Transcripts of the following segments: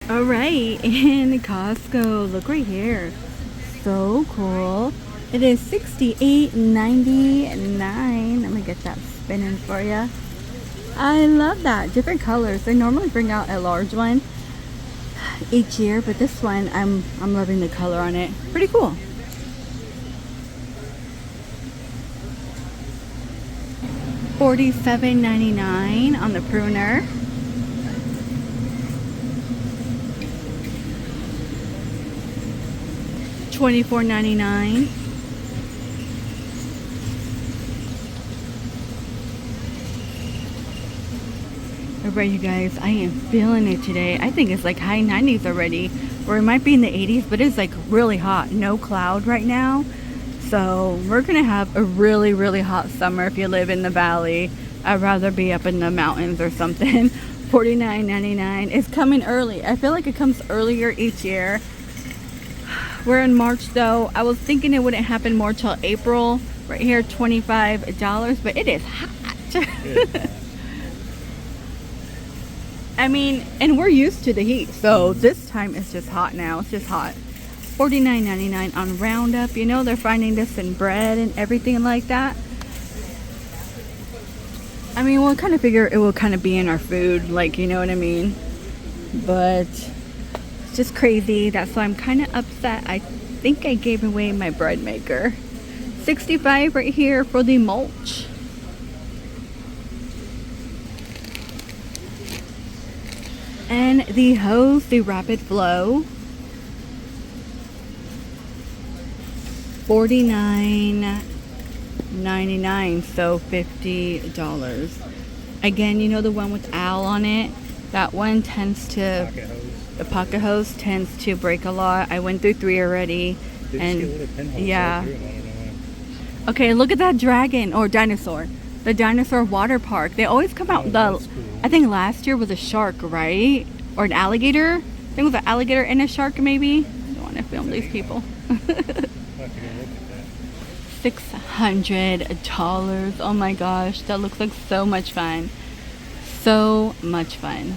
All right, in Costco, look right here. So cool. It is $68.99. Let me get that spinning for you. I love that. Different colors. They normally bring out a large one each year, but this one I'm loving the color on it. Pretty cool. $47.99 on the pruner. $24.99. Alright, you guys, I am feeling it today. I think it's like high 90s already, or it might be in the 80s, but it's like really hot. No cloud right now, so we're gonna have a really, really hot summer. If you live in the valley, I'd rather be up in the mountains or something. $49.99. It's coming early. I feel like it comes earlier each year. We're in March though. I was thinking it wouldn't happen more till April. Right here, $25, but it is hot. I mean, and we're used to the heat, so this time it's just hot now. It's just hot. $49.99 on Roundup. You know, they're finding this in bread and everything like that. I mean, we'll kind of figure it will kind of be in our food, like, you know what I mean? But it's just crazy. That's why I'm kind of upset. I think I gave away my bread maker. $65 right here for the mulch. And the hose, the Rapid Flow, $49.99, so $50. Again, you know the one with owl on it? That one tends to, the pocket hose tends to break a lot. I went through 3 already. And yeah. Okay, look at that dragon or dinosaur. The dinosaur water park. They always come out cool. I think last year was a shark, right? Or an alligator. I think it was an alligator and a shark, maybe. I don't want to film these people. $600. Oh my gosh, that looks like so much fun. So much fun.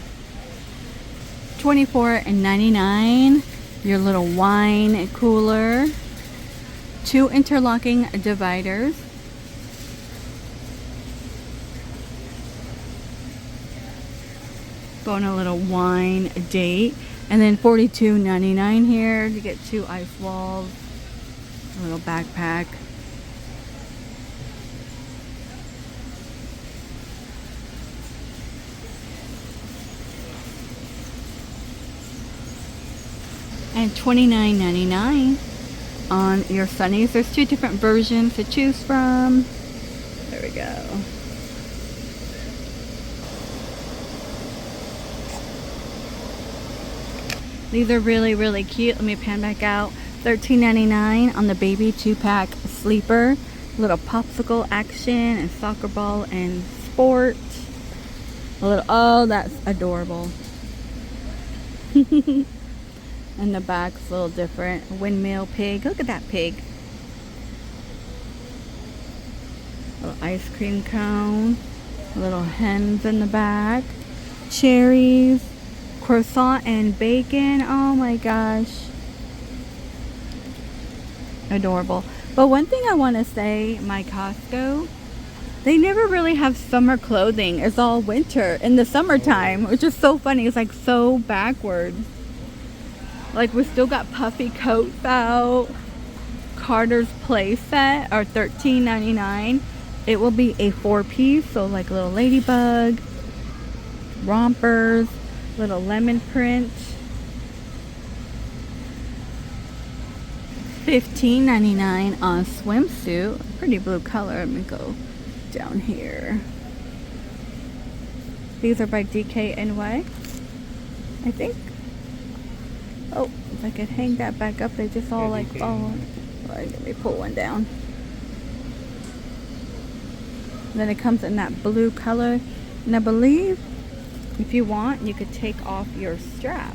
$24.99. Your little wine cooler. 2 interlocking dividers. Go on a little wine date. And then $42.99 here to get 2 ice walls. A little backpack. And $29.99 on your sunnies. There's 2 different versions to choose from. There we go. These are really, really cute. Let me pan back out. $13.99 on the baby 2-pack sleeper. Little popsicle action and soccer ball and sport. A little, oh, that's adorable. And the back's a little different. Windmill pig. Look at that pig. Little ice cream cone. Little hens in the back. Cherries. Croissant and bacon. Oh my gosh. Adorable. But one thing I want to say, my Costco, they never really have summer clothing. It's all winter in the summertime, which is so funny. It's like so backwards. Like we still got puffy coats out. Carter's play set are $13.99. It will be a 4-piece, so like little ladybug, rompers, little lemon print. $15.99 on swimsuit. Pretty blue color. Let me go down here. These are by DKNY, I think. Oh, if I could hang that back up, they just all like fall. Let me pull one down. And then it comes in that blue color. And I believe if you want, you could take off your strap.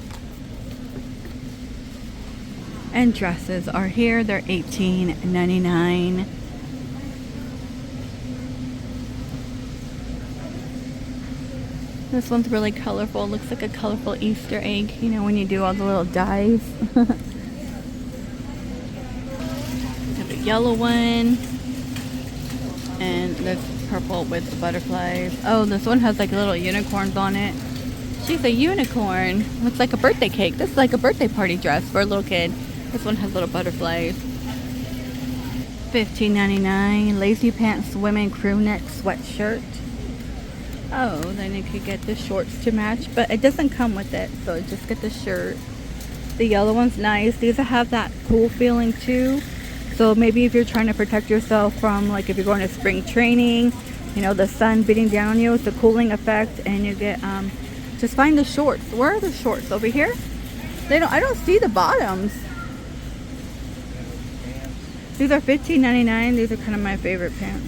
And dresses are here. They're $18.99. This one's really colorful. Looks like a colorful Easter egg, you know, when you do all the little dyes. Have a yellow one. And this purple with the butterflies. Oh, this one has like little unicorns on it. She's a unicorn. Looks like a birthday cake. This is like a birthday party dress for a little kid. This one has little butterflies. $15.99. Lazy Pants women crew neck sweatshirt. Oh, then you could get the shorts to match, but it doesn't come with it, so just get the shirt. The yellow one's nice. These have that cool feeling too. So maybe if you're trying to protect yourself from, like, if you're going to spring training, you know, the sun beating down on you, it's a cooling effect, and you get just find the shorts. Where are the shorts? Over here? I don't see the bottoms. These are $15.99. These are kind of my favorite pants.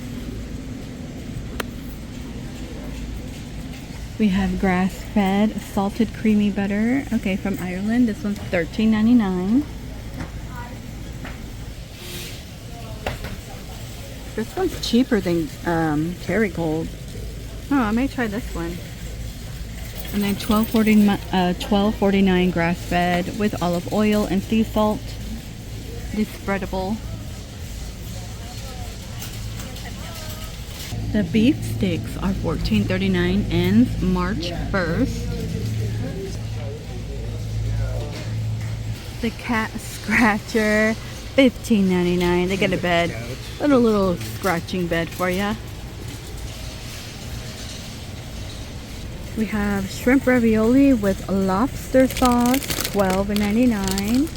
We have grass-fed salted creamy butter. Okay, from Ireland. This one's $13.99. This one's cheaper than Kerrygold. Oh, I may try this one. And then $12.49 grass-fed with olive oil and sea salt. This spreadable. The beef sticks are $14.39, ends March 1st. The cat scratcher, $15.99. They get a bed, little scratching bed for you. We have shrimp ravioli with lobster sauce, $12.99.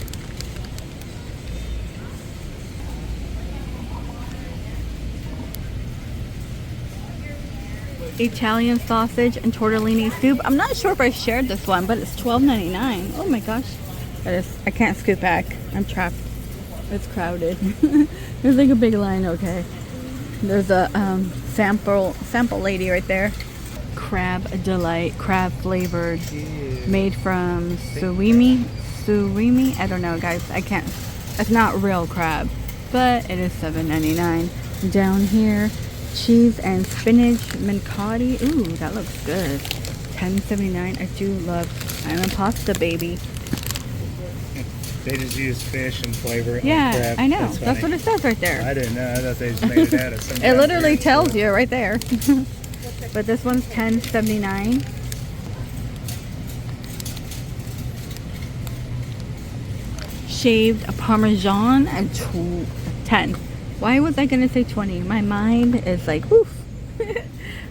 Italian sausage and tortellini soup. I'm not sure if I shared this one, but it's $12.99. Oh my gosh. I can't scoot back. I'm trapped. It's crowded. There's like a big line. Okay. There's a sample lady right there. Crab delight, crab flavored, made from surimi. I don't know, guys. I can't. It's not real crab, but it is $7.99. Down here, cheese and spinach manicotti. Ooh, that looks good. $10.79. I do love. I'm a pasta baby. They just use fish and flavor it. Yeah, like crab. I know. That's what it says right there. I didn't know. I thought they just made it out of some. It literally tells you right there. But this one's $10.79. Shaved Parmesan at 10. Why was I gonna say 20? My mind is like, woof.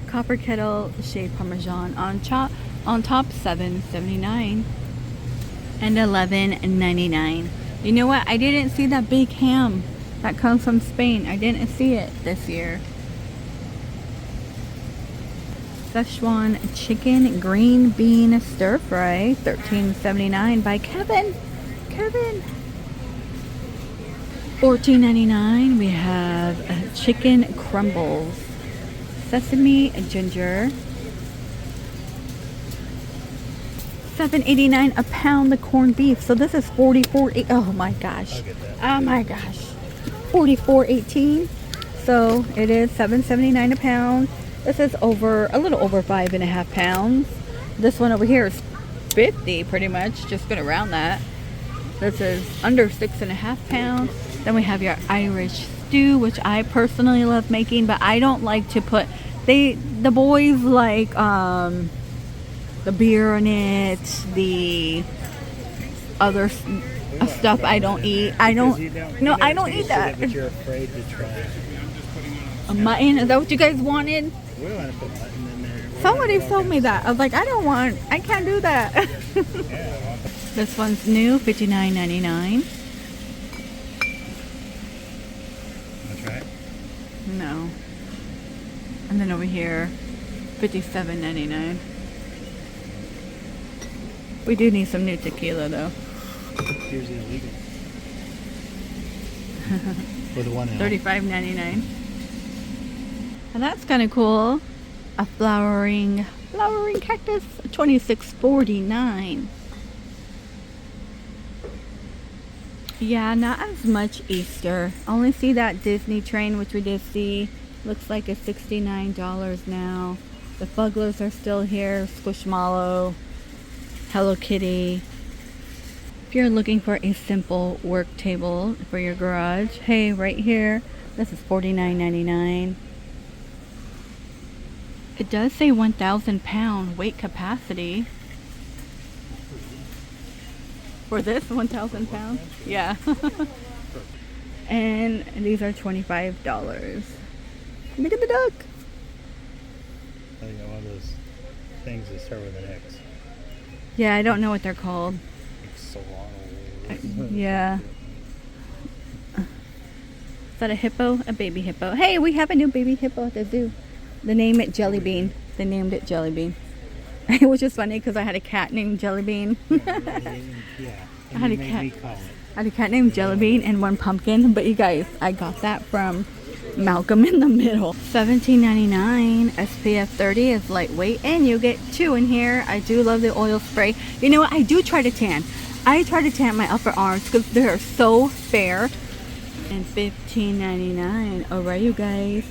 Copper kettle shaved Parmesan on top $7.79 and $11.99. You know what? I didn't see that big ham that comes from Spain. I didn't see it this year. Szechuan chicken green bean stir fry, $13.79 by Kevin. $14.99. We have chicken crumbles, sesame ginger. $7.89 a pound. The corned beef. So this is $44.8. Oh my gosh. Oh my gosh. $44.18. So it is $7.79 a pound. This is a little over 5.5 pounds. This one over here is 50, pretty much. Just gonna round that. This is under 6.5 pounds. Then we have your Irish stew, which I personally love making, but I don't like to put. The boys like the beer in it, the other stuff I don't eat. I don't eat that. But you're afraid to try. A mutton? Is that what you guys wanted? We don't want to put mutton in there. Somebody told me that. I was like, I can't do that. This one's new, $59.99. Want to try it? No. And then over here, $57.99. We do need some new tequila though. Here's the illegal. For the one in $35.99. And that's kind of cool. A flowering cactus, $26.49. Yeah, not as much Easter. Only see that Disney train, which we did see. Looks like it's $69 now. The Fugglers are still here. Squishmallow, Hello Kitty. If you're looking for a simple work table for your garage, hey, right here, this is $49.99. It does say 1,000 pound weight capacity. For this 1,000 pounds? Yeah. And these are $25. Look at the duck. I think one of those things that start with an X. Yeah, I don't know what they're called. Yeah. Is that a hippo? A baby hippo. Hey, we have a new baby hippo at the zoo. They named it Jelly Bean. They named it Jelly Bean. It was just funny because I had a cat named Jelly Bean. Yeah. I had a cat named Jelly Bean and one pumpkin. But you guys, I got that from Malcolm in the Middle. $17.99. SPF 30 is lightweight, and you get 2 in here. I do love the oil spray. You know what? I do try to tan. I try to tan my upper arms because they're so fair. And $15.99. All right, you guys.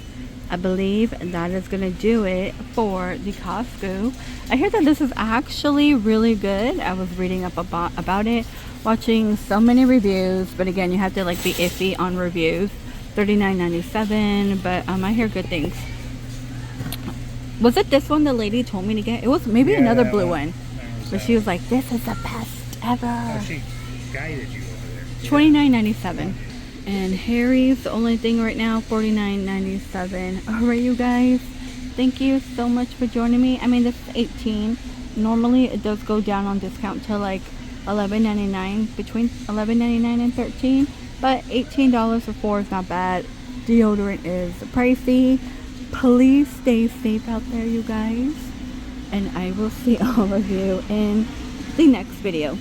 I believe that is gonna do it for the Costco. I hear that this is actually really good. I was reading up about it, watching so many reviews, but again, you have to like be iffy on reviews. $39.97, but I hear good things. Was it this one the lady told me to get? It was maybe another blue one, but she was like, "This is the best ever." Oh, she guided you over there. $29.97. And Harry's the only thing right now, $49.97. All right, you guys, thank you so much for joining me. I mean, this is $18. Normally it does go down on discount to like $11.99, between $11.99 and $13, but $18 for 4 is not bad. Deodorant is pricey. Please stay safe out there, you guys, and I will see all of you in the next video.